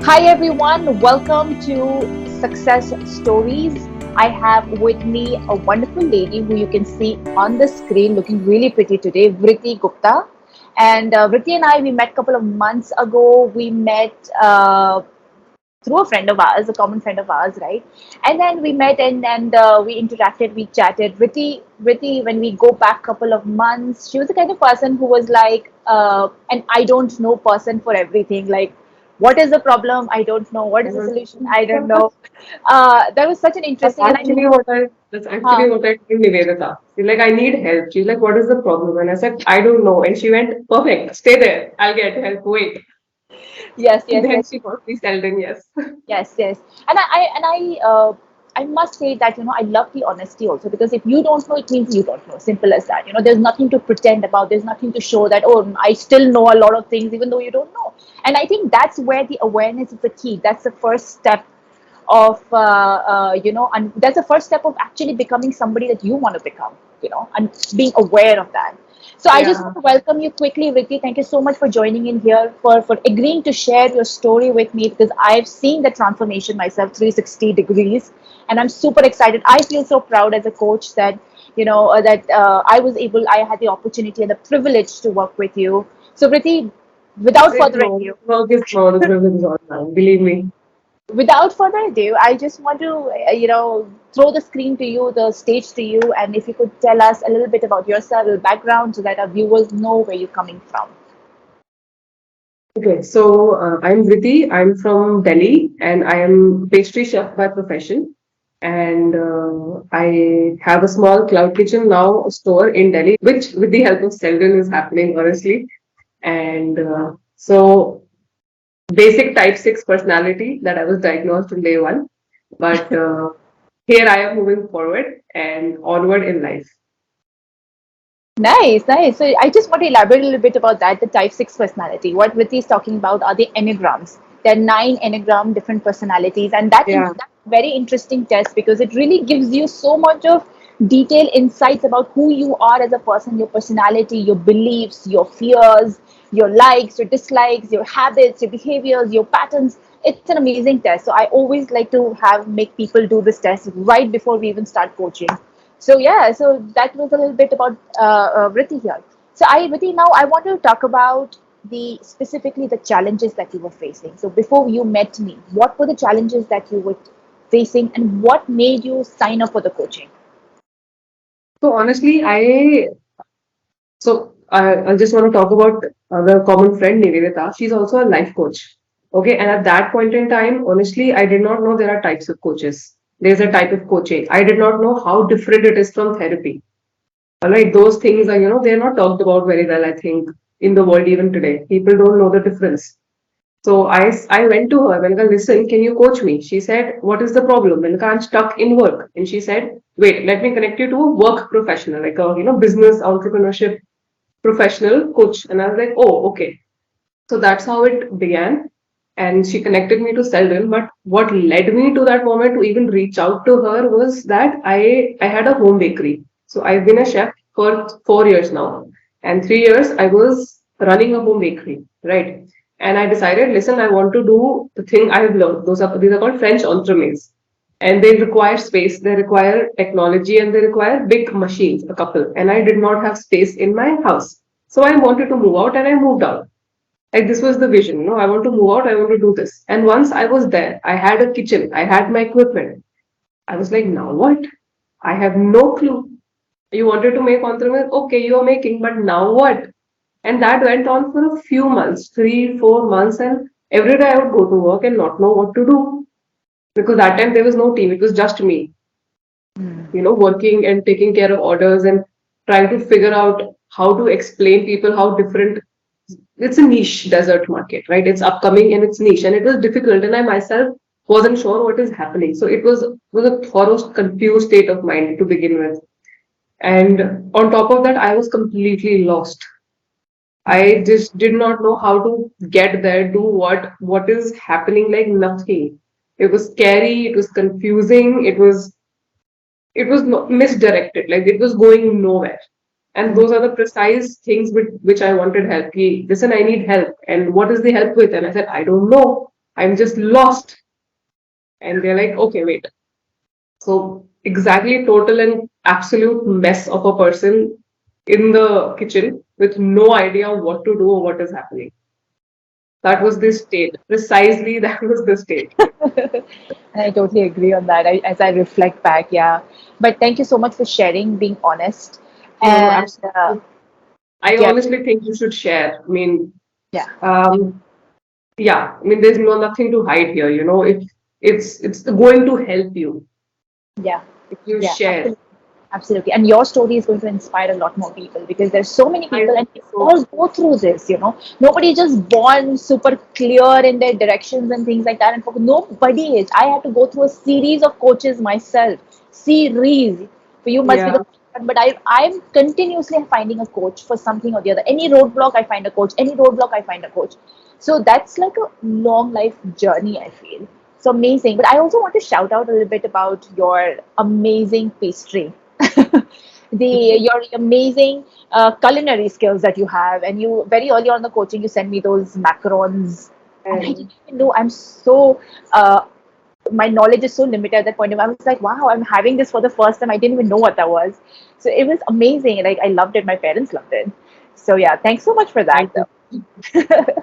Hi everyone, welcome to Success Stories. I have with me a wonderful lady who you can see on the screen looking really pretty today, Vritti Gupta. And Vritti and I, we met a couple of months ago. We met through a friend of ours, a common friend of ours, right? And then we met and we interacted, we chatted. Vritti, when we go back a couple of months, she was the kind of person who was like an I don't know person for everything. Like, what is the problem? I don't know. What is the solution? I don't know. That was such an That's interesting, and I actually think, what I that's huh, actually what I told Nivedita. She's like, I need help. She's like, what is the problem? And I said, I don't know. And she went, perfect, stay there. I'll get help. Wait. yes, And yes, then yes. she got me Seldon, yes. Yes, yes, and I must say that I love the honesty also, because if you don't know, it means you don't know. Simple as that. There's nothing to pretend about. There's nothing to show that I still know a lot of things even though you don't know. And I think that's where the awareness is the key. That's the first step of and that's the first step of actually becoming somebody that you want to become. And being aware of that. So I just Yeah. want to welcome you quickly, Ricky. Thank you so much for joining in here, for agreeing to share your story with me, because I've seen the transformation myself 360 degrees, and I'm super excited. I feel so proud as a coach that I had the opportunity and the privilege to work with you. So, Ricky, without It's further no, ado, work is no, the privilege is all mine. Believe me. I just want to, throw the screen to you, the stage to you, and if you could tell us a little bit about yourself, a background, so that our viewers know where you're coming from. Okay, so I'm Vritti. I'm from Delhi and I am pastry chef by profession. And I have a small cloud kitchen now, a store in Delhi, which with the help of Seldon is happening, honestly. And so basic type 6 personality that I was diagnosed on day one. But here I am moving forward and onward in life. Nice, nice. So I just want to elaborate a little bit about that, the type 6 personality. What Vritti is talking about are the enneagrams. There are 9 enneagram different personalities, and Yeah. that's a very interesting test, because it really gives you so much of detailed insights about who you are as a person, your personality, your beliefs, your fears, your likes, your dislikes, your habits, your behaviors, your patterns. It's an amazing test. So I always like to have make people do this test right before we even start coaching. So yeah, so that was a little bit about Vritti here. So Vritti, now I want to talk about the specifically the challenges that you were facing. So before you met me, what were the challenges that you were facing, and what made you sign up for the coaching? So honestly, I just want to talk about the common friend Nivedita. She's also a life coach. Okay, and at that point in time, honestly, I did not know there are types of coaches. There's a type of coaching. I did not know how different it is from therapy. All right, those things are, they're not talked about very well, I think, in the world even today. People don't know the difference. So I went to her, Venika, listen, can you coach me? She said, what is the problem? Venika, I'm stuck in work. And she said, wait, let me connect you to a work professional, like a, business entrepreneurship professional coach. And I was like, oh, okay. So that's how it began. And she connected me to Seldon. But what led me to that moment to even reach out to her was that I had a home bakery. So I've been a chef for 4 years now. And 3 years I was running a home bakery, right? And I decided, listen, I want to do the thing I've learned. These are called French entremets. And they require space, they require technology, and they require big machines, a couple. And I did not have space in my house. So I wanted to move out and I moved out. Like this was the vision, I want to move out, I want to do this. And once I was there, I had a kitchen, I had my equipment. I was like, now what? I have no clue. You wanted to make entrepreneur? Okay, you are making, but now what? And that went on for a few months, 3, 4 months, and every day I would go to work and not know what to do. Because that time there was no team, it was just me, working and taking care of orders and trying to figure out how to explain people how different it's a niche dessert market, right? It's upcoming and it's niche, and it was difficult. And I myself wasn't sure what is happening. So it was a thorough, confused state of mind to begin with. And on top of that, I was completely lost. I just did not know how to get there, do what is happening, like nothing. It was scary, it was confusing, it was misdirected, like it was going nowhere. And those are the precise things with which I wanted help. Listen, I need help. And what is the help with? And I said, I don't know. I'm just lost. And they're like, okay, wait. So exactly total and absolute mess of a person in the kitchen with no idea what to do or what is happening. That was the state. Precisely that was the state. I totally agree on that. As I reflect back, yeah. But thank you so much for sharing, being honest, No, no, and absolutely. I yeah, honestly think you should share. I mean, yeah, um, yeah, I mean, there's nothing to hide here, you know. If it's going to help you yeah, if you yeah. share. Absolutely. Absolutely. And your story is going to inspire a lot more people because there's so many I people and we so all go through this. Nobody just born super clear in their directions and things like that. And nobody is. I had to go through a series of coaches myself. Series. For you must be the yeah, first one, but I'm continuously finding a coach for something or the other. Any roadblock I find a coach. Any roadblock I find a coach. So that's like a long life journey, I feel. So amazing. But I also want to shout out a little bit about your amazing pastry. Your amazing culinary skills that you have, and you very early on in the coaching you sent me those macarons, and I didn't and even know. I'm so my knowledge is so limited at that point. I was like, wow, I'm having this for the first time. I didn't even know what that was. So it was amazing. Like I loved it. My parents loved it. So yeah, thanks so much for that. thank you.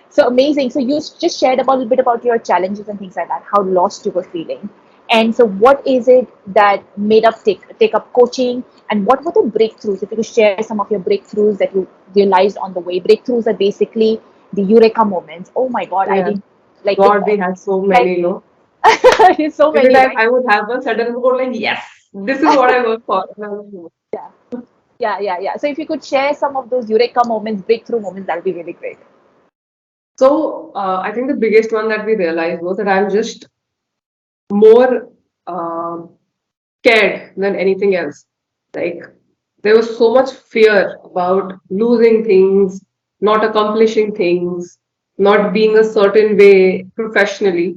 So amazing. So you just shared about a little bit about your challenges and things like that, how lost you were feeling. And so what is it that made up take up coaching, and what were the breakthroughs? If you could share some of your breakthroughs that you realized on the way. Breakthroughs are basically the eureka moments. Oh my God, I Yeah, didn't like it. God, we had so Like many, you know. so Every many, time right? I would have one sudden go like, yes, this is what I work for. And I was like, Yeah, yeah, yeah. So if you could share some of those eureka moments, breakthrough moments, that'd be really great. so I think the biggest one that we realized was that I'm just more scared than anything else. Like there was so much fear about losing things, not accomplishing things, not being a certain way professionally.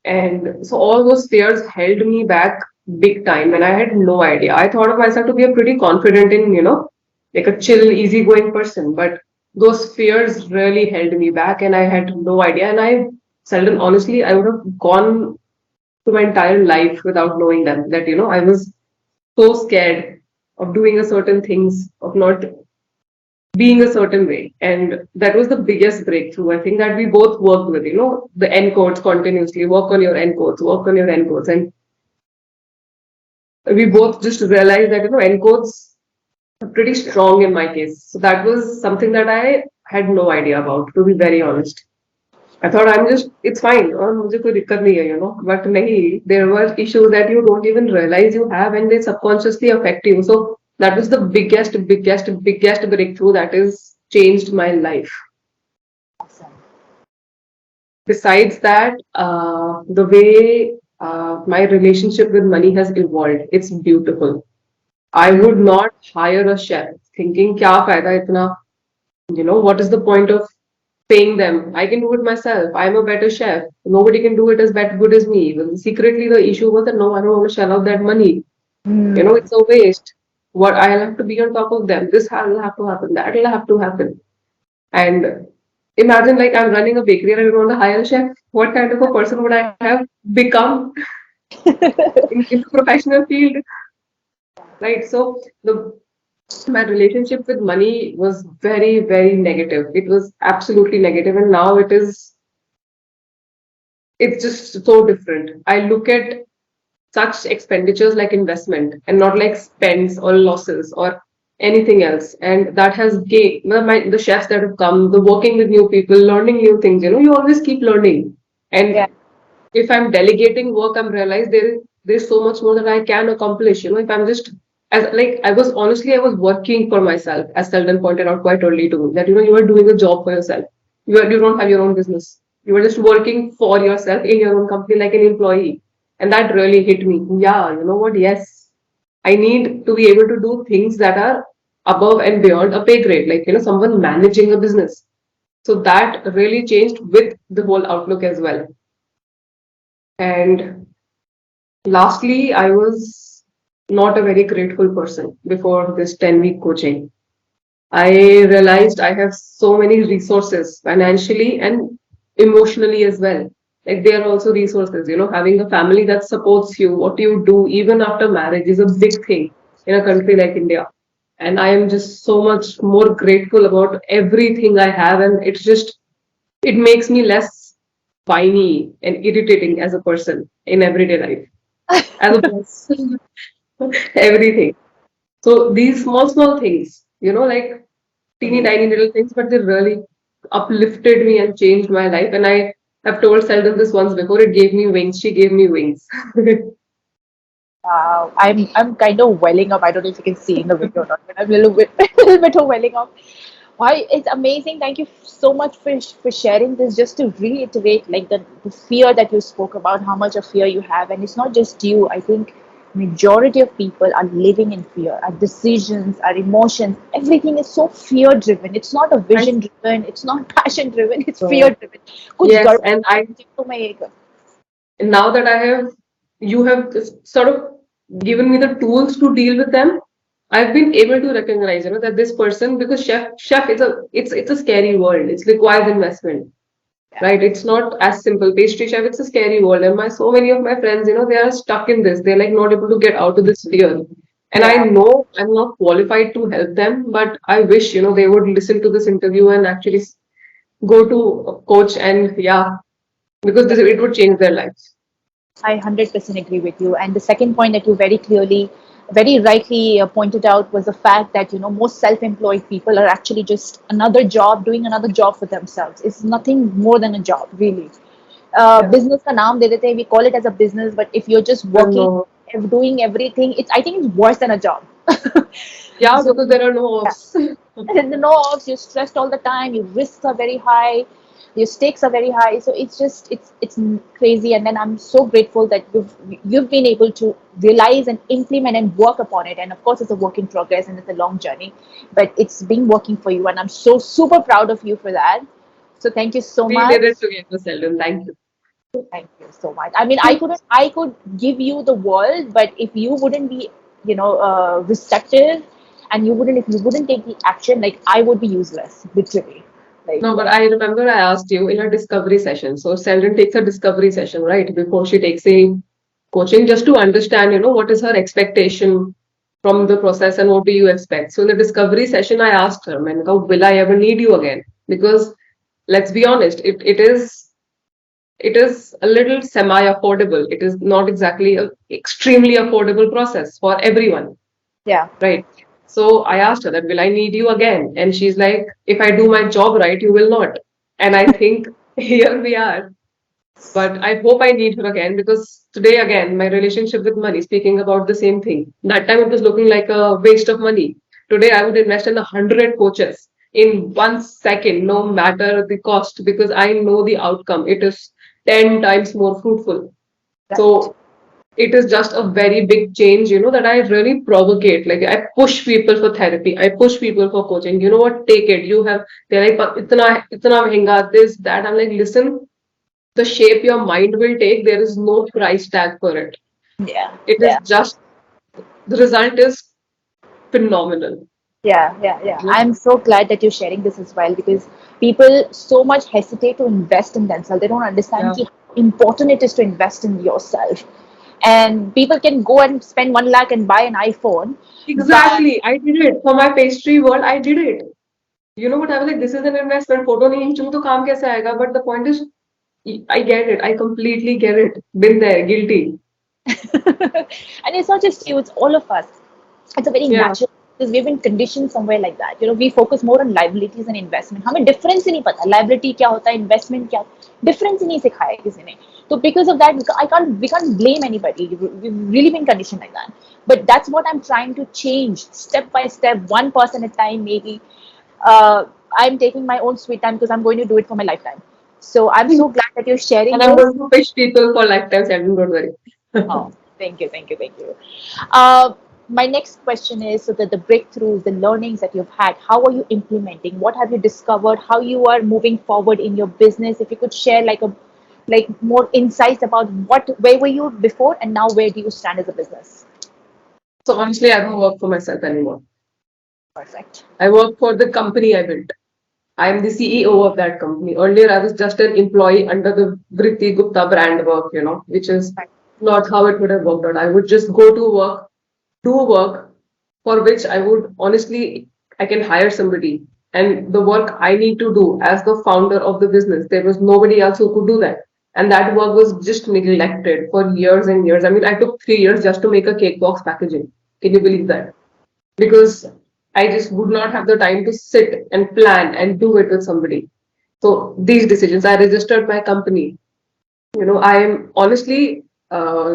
And so all those fears held me back big time, and I had no idea. I thought of myself to be a pretty confident in, like a chill, easygoing person, but those fears really held me back, and I had no idea. And I, Seldon, honestly, I would have gone to my entire life without knowing them. That I was so scared of doing a certain things, of not being a certain way. And that was the biggest breakthrough. I think that we both worked with, the N codes continuously, work on your N codes, work on your N codes. And we both just realized that, N codes are pretty strong in my case. So that was something that I had no idea about, to be very honest. I thought it's fine. मुझे कोई दिक्कत नहीं है, But नहीं, there were issues that you don't even realize you have and they subconsciously affect you. So that was the biggest breakthrough that has changed my life. Awesome. Besides that, the way my relationship with money has evolved, it's beautiful. I would not hire a chef thinking, क्या फायदा इतना, what is the point of paying them? I can do it myself. I'm a better chef. Nobody can do it as good as me. Well, secretly, the issue was that no, I don't want to shell out that money. Hmm. It's a waste. What I'll have to be on top of them. This will have to happen. That will have to happen. And imagine like I'm running a bakery and I don't want to hire a chef. What kind of a person would I have become in the professional field? Right. So the my relationship with money was very, very negative. It was absolutely negative, and now it's just so different. I look at such expenditures like investment and not like spends or losses or anything else. And that has gained the chefs that have come, the working with new people, learning new things. You always keep learning. Yeah. And if I'm delegating work, I'm realized there's so much more that I can accomplish. If I'm just as like I was working for myself, as Seldon pointed out quite early to me, that you are doing a job for yourself. You don't have your own business. You are just working for yourself in your own company like an employee. And that really hit me. Yeah, you know what? Yes. I need to be able to do things that are above and beyond a pay grade, like someone managing a business. So that really changed with the whole outlook as well. And lastly, I was not a very grateful person before this 10-week coaching. I realized I have so many resources financially and emotionally as well. Like they are also resources, having a family that supports you, what you do, even after marriage, is a big thing in a country like India. And I am just so much more grateful about everything I have. And it makes me less whiny and irritating as a person in everyday life, as a person, everything. So these small things, like teeny Indeed. tiny little things, but they really uplifted me and changed my life. And I have told Seldon this once before, it gave me wings. She gave me wings. Wow, I'm kind of welling up. I don't know if you can see in the video or not, but I'm a little bit a little bit of welling up. Why, it's amazing. Thank you so much for sharing this. Just to reiterate, like the fear that you spoke about, how much of fear you have, and it's not just you. I think majority of people are living in fear. Our decisions, our emotions, everything is so fear driven. It's not a I vision driven. It's not passion driven. It's fear so driven. कुछ yes, गड़बड़ and है, मुझे तो मैं ये कर- now that you have just sort of given me the tools to deal with them. I've been able to recognize, that this person, because chef is it's a scary world. It requires investment, Yeah, right? It's not as simple. Pastry chef, it's a scary world. And so many of my friends, they are stuck in this. They're like not able to get out of this fear. And I yeah. know I'm not qualified to help them, but I wish, they would listen to this interview and actually go to a coach and yeah, because it would change their lives. I 100% agree with you. And the second point that you very clearly, very rightly pointed out was the fact that, most self-employed people are actually just another job, doing another job for themselves. It's nothing more than a job, really. Yeah. Business ka naam de dete hain, we call it as a business, but if you're just I working, know. doing everything, I think it's worse than a job. Yeah, So because there are no yeah. offs. And the no offs, you're stressed all the time, your risks are very high, your stakes are very high. So it's crazy. And then I'm so grateful that you've been able to realize and implement and work upon it. And of course it's a work in progress and it's a long journey, but it's been working for you, and I'm so super proud of you for that. So thank you so We did much. it together, Seldon. Thank you. Thank you so much. I mean, I could give you the world, but if you wouldn't be, receptive, and if you wouldn't take the action, like I would be useless, literally. Like, No, but I remember I asked you in a discovery session. So Seldon takes a discovery session, right? Before she takes a coaching, just to understand, what is her expectation from the process and what do you expect. So in the discovery session, I asked her, Menka, will I ever need you again? Because let's be honest, it is a little semi-affordable. It is not exactly a extremely affordable process for everyone. yeah, Right. So I asked her that, will I need you again? And she's like, if I do my job right, you will not. And I think here we are. But I hope I need her again because today, again, my relationship with money, speaking about the same thing, that time it was looking like a waste of money. Today, I would invest in 100 coaches in 1 second, no matter the cost, because I know the outcome. It is 10 times more fruitful. right. So it is just a very big change, that I really provocate. Like I push people for therapy, I push people for coaching. You know what? Take it. They're like, "But itna mehenga, this, that." I'm like, listen, the shape your mind will take, there is no price tag for it. Yeah, It is yeah. just the result is phenomenal. Yeah. I'm so glad that you're sharing this as well, because people so much hesitate to invest in themselves. They don't understand Yeah. how important it is to invest in yourself. And people can go and spend 1 lakh and buy an iPhone, but Exactly. I did it for my pastry world. I did it. You know what? I was like, this is an investment. Photo nahi खींचूंगी तो काम कैसे आएगा? But the point is, I get it. I completely get it. Been there, guilty. and it's not just you, it's all of us. It's a very Yeah. natural, because we've been conditioned somewhere like that. We focus more on liabilities and investment. हमें difference ही नहीं पता liability क्या होता है, investment क्या, difference ही नहीं सिखाया किसी ने. So because of that, we can't blame anybody. We've really been conditioned like that. But that's what I'm trying to change, step by step, 1% at a time, maybe. uh, I'm taking my own sweet time because I'm going to do it for my lifetime. So I'm so glad that you're sharing And I'm this. going to fish people for lifetime savings, don't worry. Oh, thank you. Uh, my next question is, so that the breakthroughs, the learnings that you've had, how are you implementing? What have you discovered? How you are moving forward in your business? If you could share like more insights about where were you before and now where do you stand as a business? So honestly, I don't work for myself anymore. Perfect. I work for the company I built. I'm the CEO of that company. Earlier, I was just an employee under the Vritti Gupta brand work, which is Right. not how it would have worked out. I would just go to work, do work for which I would honestly, I can hire somebody. And the work I need to do as the founder of the business, there was nobody else who could do that. And that work was just neglected for years and years. I mean, I took 3 years just to make a cake box packaging. Can you believe that? Because I just would not have the time to sit and plan and do it with somebody. So these decisions, I registered my company. I am honestly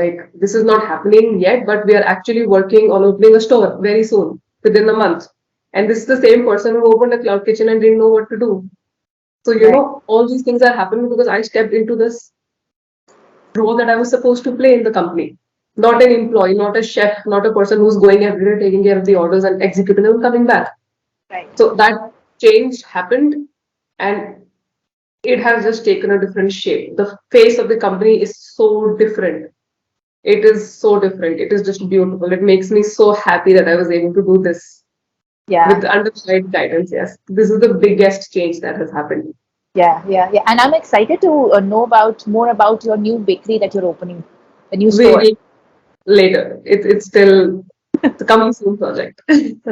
like this is not happening yet, but we are actually working on opening a store very soon, within a month. And this is the same person who opened a cloud kitchen and didn't know what to do. So, Right. all these things are happening because I stepped into this role that I was supposed to play in the company. Not an employee, not a chef, not a person who's going every day taking care of the orders and executing them and coming back. Right. So that change happened and it has just taken a different shape. The face of the company is so different. It is so different. It is just beautiful. It makes me so happy that I was able to do this Yeah. with under the right guidance. Yes, this is the biggest change that has happened. Yeah. Yeah. Yeah. And I'm excited to know about more about your new bakery that you're opening, the new We store. will later. It's still the coming soon project.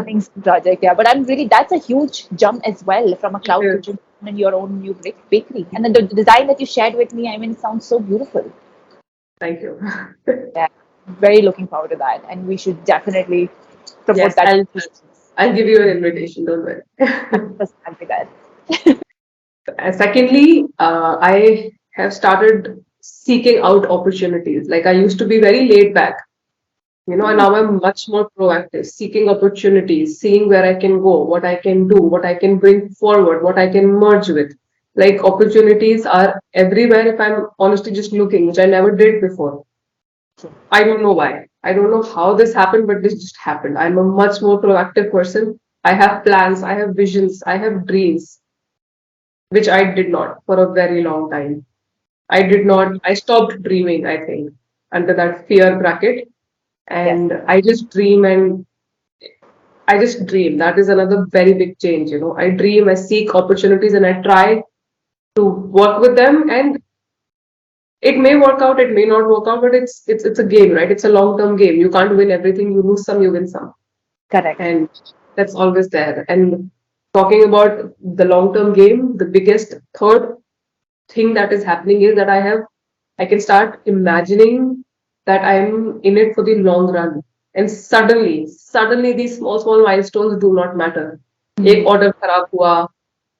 Things project, yeah. But I'm really that's a huge jump as well from a It cloud is. kitchen and your own new bakery. And then the design that you shared with me, I mean, it sounds so beautiful. Thank you. Yeah, very looking forward to that, and we should definitely promote Yes, that. I'll give you an invitation. Don't worry. 100% I'll be there. Secondly, I have started seeking out opportunities. Like I used to be very laid back, and now I'm much more proactive, seeking opportunities, seeing where I can go, what I can do, what I can bring forward, what I can merge with. Like opportunities are everywhere if I'm honestly just looking, which I never did before. I don't know why. I don't know how this happened, but this just happened. I'm a much more proactive person. I have plans, I have visions, I have dreams, which I did not for a very long time. I did not, I stopped dreaming, I think, under that fear bracket. Yes, And I just dream. That is another very big change. I dream, I seek opportunities, and I try to work with them. And it may work out, it may not work out, but it's a game, right? It's a long-term game. You can't win everything. You lose some, you win some. correct. And that's always there. And talking about the long-term game, the biggest third thing that is happening is that I can start imagining that I'm in it for the long run. And suddenly these small milestones do not matter. Hmm. एक order खराब हुआ,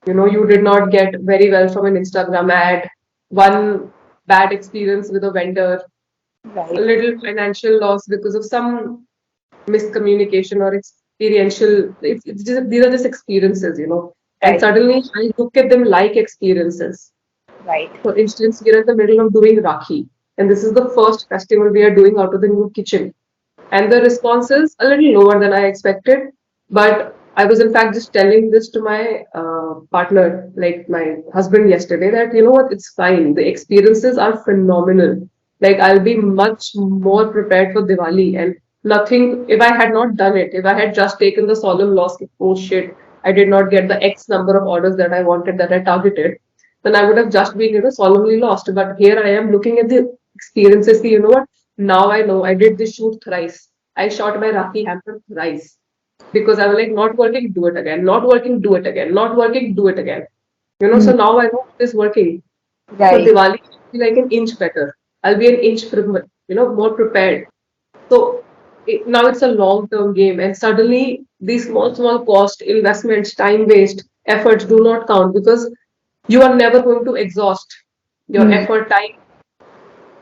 you did not get very well from an Instagram ad, one bad experience with a vendor, a Right, little financial loss because of some miscommunication or experiential. It's just these are just experiences. And right, suddenly I look at them like experiences. right. For instance, we are in the middle of doing Rakhi, and this is the first festival we are doing out of the new kitchen. And the response is a little lower than I expected. But I was, in fact, just telling this to my partner, like my husband, yesterday, that you know what, it's fine. The experiences are phenomenal. Like, I'll be much more prepared for Diwali. And nothing, if I had not done it, if I had just taken the solemn loss, oh shit, I did not get the X number of orders that I wanted, that I targeted, then I would have just been, solemnly lost. But here I am looking at the experiences. You know what? Now I know I did this shoot thrice. I shot my Rakhi hamper thrice because I was like, not working, do it again, not working, do it again, not working, do it again. So Hmm. now I know it is working. So Right. Diwali will be like an inch better. I'll be an inch, more prepared. So now it's a long-term game, and suddenly these small cost investments, time waste, efforts do not count because you are never going to exhaust your Hmm. effort, time,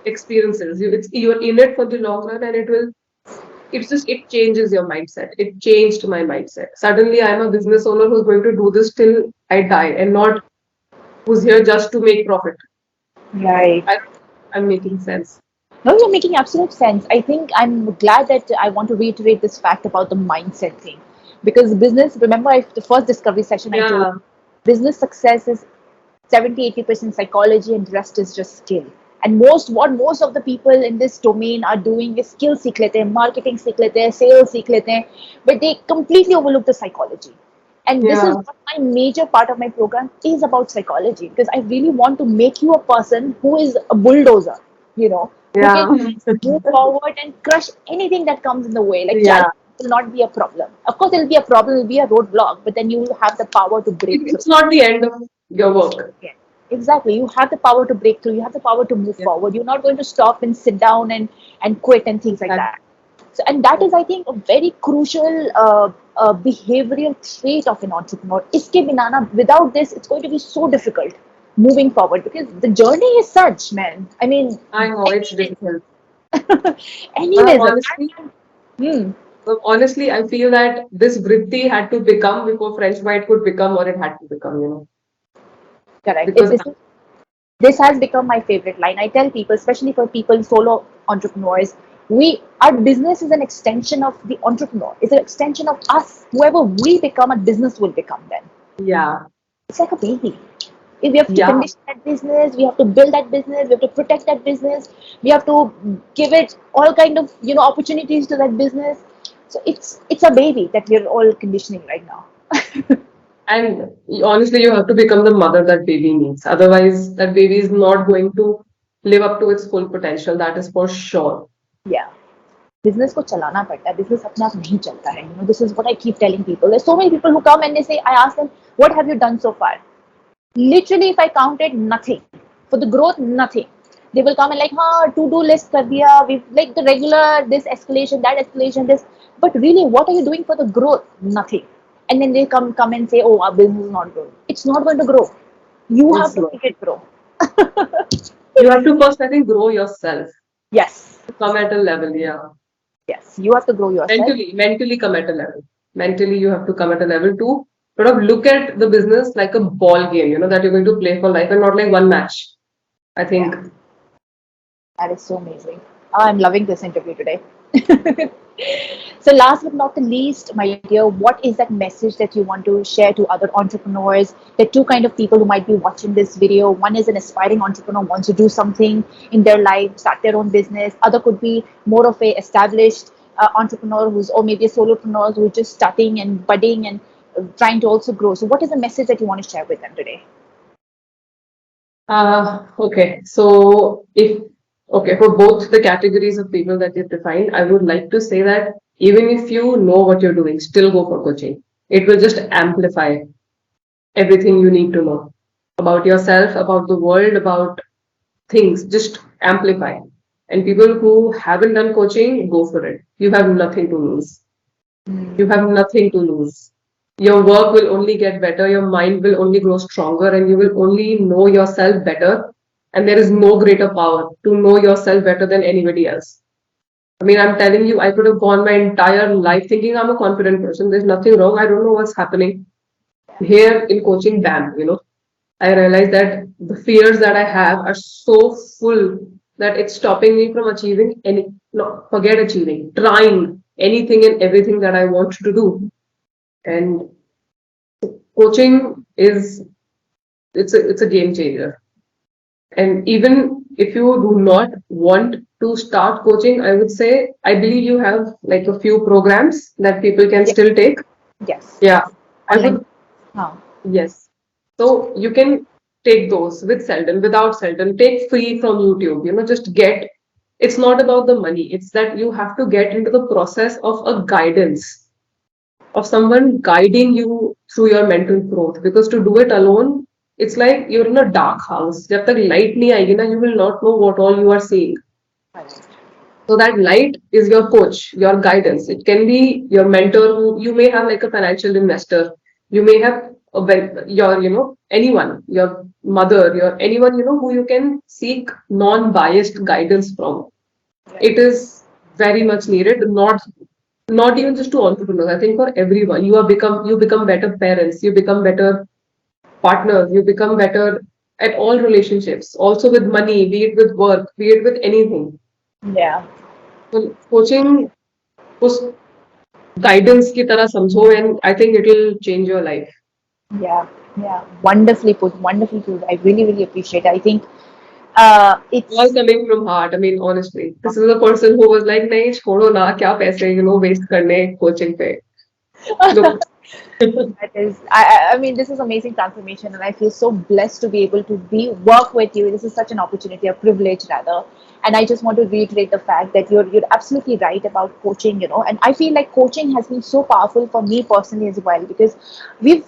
experiences. You're in it for the long run, and it changes your mindset. It changed my mindset. Suddenly, I'm a business owner who's going to do this till I die, and not who's here just to make profit. Right. I, I'm making sense. No, you're making absolute sense. I think I'm glad that I want to reiterate this fact about the mindset thing. Because business, remember the first discovery session I told Yeah, you, business success is 70-80% psychology and the rest is just skill. And what most of the people in this domain are doing is skill सीख लेते हैं, marketing सीख लेते हैं, sales सीख लेते हैं, but they completely overlook the psychology. And this is Yeah. what my major part of my program is about psychology, because I really want to make you a person who is a bulldozer, who can Yeah. move forward and crush anything that comes in the way. Like Yeah. challenge will not be a problem. Of course, it'll be a problem, it'll be a roadblock, but then you will have the power to break through. It's not the end of your work. Yeah, exactly. You have the power to break through. You have the power to move Yeah. forward. You're not going to stop and sit down and quit and things like that. Exactly. So, and that is, I think, a very crucial behavioral trait of an entrepreneur. Iske binana, without this, it's going to be so difficult moving forward, because the journey is such, man. I mean, I know it's anyways, difficult. anyways, Honestly, hmm, honestly, I feel that this Vritti had to become before French White could become what it had to become, correct. because This has become my favorite line. I tell people, especially for people, solo entrepreneurs, our business is an extension of the entrepreneur. It's an extension of us. Whoever we become, a business will become then. yeah, It's like a baby. If we have to yeah, condition that business, we have to build that business, we have to protect that business, we have to give it all kind of opportunities to that business. So it's a baby that we're all conditioning right now. and honestly, you have to become the mother that baby needs. Otherwise, that baby is not going to live up to its full potential. That is for sure. Yeah. Business को चलाना पड़ता है. Business अपने आप नहीं चलता है. This is what I keep telling people. There's so many people who come and they say, I ask them, what have you done so far? Literally, if I counted, nothing. For the growth, nothing. They will come and like, to-do list kar diya. We've like the regular, this escalation, that escalation, this. But really, what are you doing for the growth? Nothing. And then they come and say, oh, our business is not growing. It's not going to grow. You have It's to not. make it grow. You have to first, I think, grow yourself Yes. to come at a level. Yeah, Yes. You have to grow yourself. mentally come at a level. Mentally, you have to come at a level to sort of look at the business like a ball game. That you're going to play for life and not like one match. I think. Yeah. That is so amazing. Oh, I'm loving this interview today. So, last but not the least, my dear, what is that message that you want to share to other entrepreneurs? There are two kind of people who might be watching this video. One is an aspiring entrepreneur, wants to do something in their life, start their own business. Other could be more of a established entrepreneur or maybe a solopreneur who's just starting and budding and trying to also grow. So, what is the message that you want to share with them today? Okay. So if okay, for both the categories of people that you've defined, I would like to say that even if you know what you're doing, still go for coaching. It will just amplify everything you need to know about yourself, about the world, about things. Just amplify. And people who haven't done coaching, go for it. You have nothing to lose. You have nothing to lose. Your work will only get better, your mind will only grow stronger, and you will only know yourself better. And there is no greater power to know yourself better than anybody else. I mean, I'm telling you, I could have gone my entire life thinking I'm a confident person. There's nothing wrong. I don't know what's happening. Here in coaching, bam, I realize that the fears that I have are so full that it's stopping me from achieving no, forget achieving, trying anything and everything that I want to do. And coaching is it's a game changer. And even if you do not want to start coaching, I would say I believe you have like a few programs that people can Yes, still take. yes, Yeah, yes. I Online. would. Huh. Yes. So you can take those with Seldon, without Seldon, take free from YouTube. Just get. It's not about the money. It's that you have to get into the process of a guidance, of someone guiding you through your mental growth. Because to do it alone, it's like you're in a dark house. जब तक light नहीं आएगी ना, you will not know what all you are seeing. Correct. So that light is your coach, your guidance. It can be your mentor who you may have like a financial investor. You may have anyone, your mother, your anyone, who you can seek non-biased guidance from. Right. It is very much needed, not even just to entrepreneurs. I think for everyone, you become better parents, you become better partners, you become better at all relationships, also with money, be it with work, be it with anything. Yeah. So coaching उस guidance की तरह समझो and I think it will change your life. Yeah, yeah, wonderfully put, wonderfully put. I really, really appreciate it. I think All it's coming from heart. I mean, honestly, this is a person who was like, नहीं छोड़ो ना क्या पैसे waste करने coaching पे. Look. That is, I mean, this is amazing transformation, and I feel so blessed to be able to be work with you. This is such an opportunity, a privilege rather. And I just want to reiterate the fact that you're absolutely right about coaching, and I feel like coaching has been so powerful for me personally as well, because we've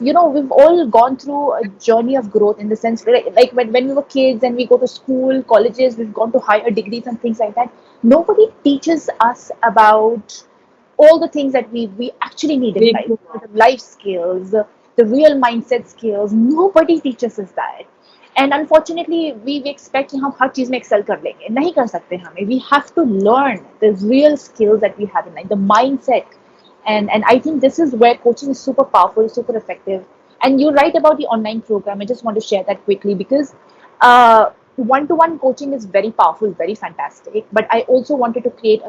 all gone through a journey of growth in the sense like when we were kids and we go to school, colleges, we've gone to higher degrees and things like that. Nobody teaches us about all the things that we actually need in life, Make- the life skills, the real mindset skills. Nobody teaches us that. And unfortunately, we expect कि हम हर चीज में excel कर लेंगे, नहीं कर सकते हमें. We have to learn the real skills that we have in life, the mindset. And I think this is where coaching is super powerful, super effective. And you're right about the online program. I just want to share that quickly because one-to-one coaching is very powerful, very fantastic. But I also wanted to create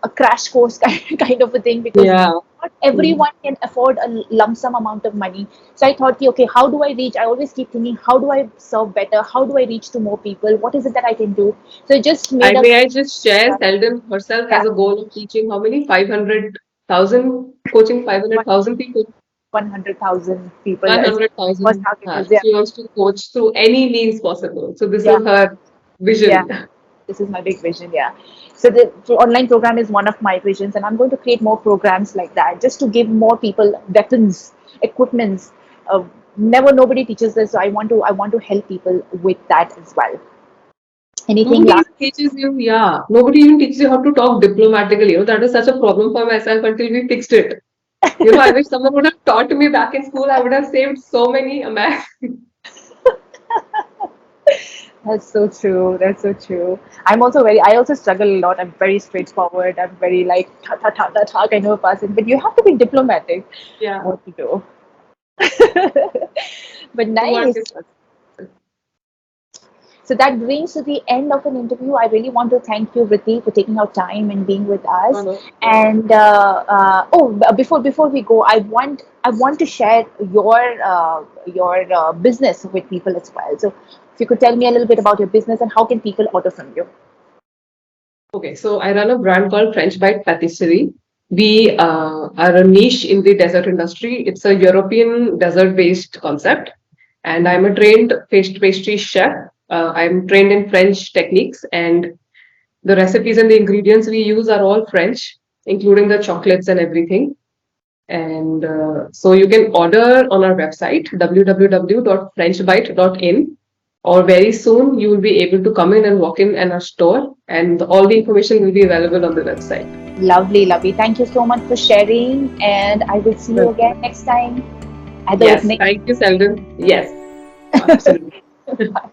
a crash course kind of a thing, because Yeah. not everyone can afford a lump sum amount of money. So I thought, okay, how do I reach? I always keep thinking, how do I serve better? How do I reach to more people? What is it that I can do? So I just made I a may I just share, Seldon herself yeah, has a goal of teaching how many? 500,000, coaching 500,000 people. 100,000 people as my first 100,000. target is. Yeah, She wants to coach through any means possible. So this yeah, is her yeah. vision. This is my big vision. Yeah. So the online program is one of my visions, and I'm going to create more programs like that just to give more people weapons, equipments. Never nobody teaches this, so I want to help people with that as well. Anything Nobody last? even teaches you, yeah. Nobody even teaches you how to talk diplomatically. That is such a problem for myself until we fixed it. I wish someone would have taught me back in school. I would have saved so many Americans. That's so true. That's so true. I also struggle a lot. I'm very straightforward. I'm very like ta ta ta ta ta kind of a person. But you have to be diplomatic. Yeah. What to do? But To work nice. is So that brings to the end of an interview. I really want to thank you, Vritti, for taking out time and being with us. no. And before we go, I want to share your business with people as well. So if you could tell me a little bit about your business and how can people order from you? Okay, so I run a brand called French Bite Patisserie. We are a niche in the dessert industry. It's a European dessert-based concept, and I'm a trained pastry chef. I'm trained in French techniques, and the recipes and the ingredients we use are all French, including the chocolates and everything. And so you can order on our website www.frenchbite.in, or very soon you will be able to come in and walk in our store, and all the information will be available on the website. Lovely, lovely. Thank you so much for sharing, and I will see you again next time at the Yes, opening. thank you, Seldon. Yes, absolutely. Bye.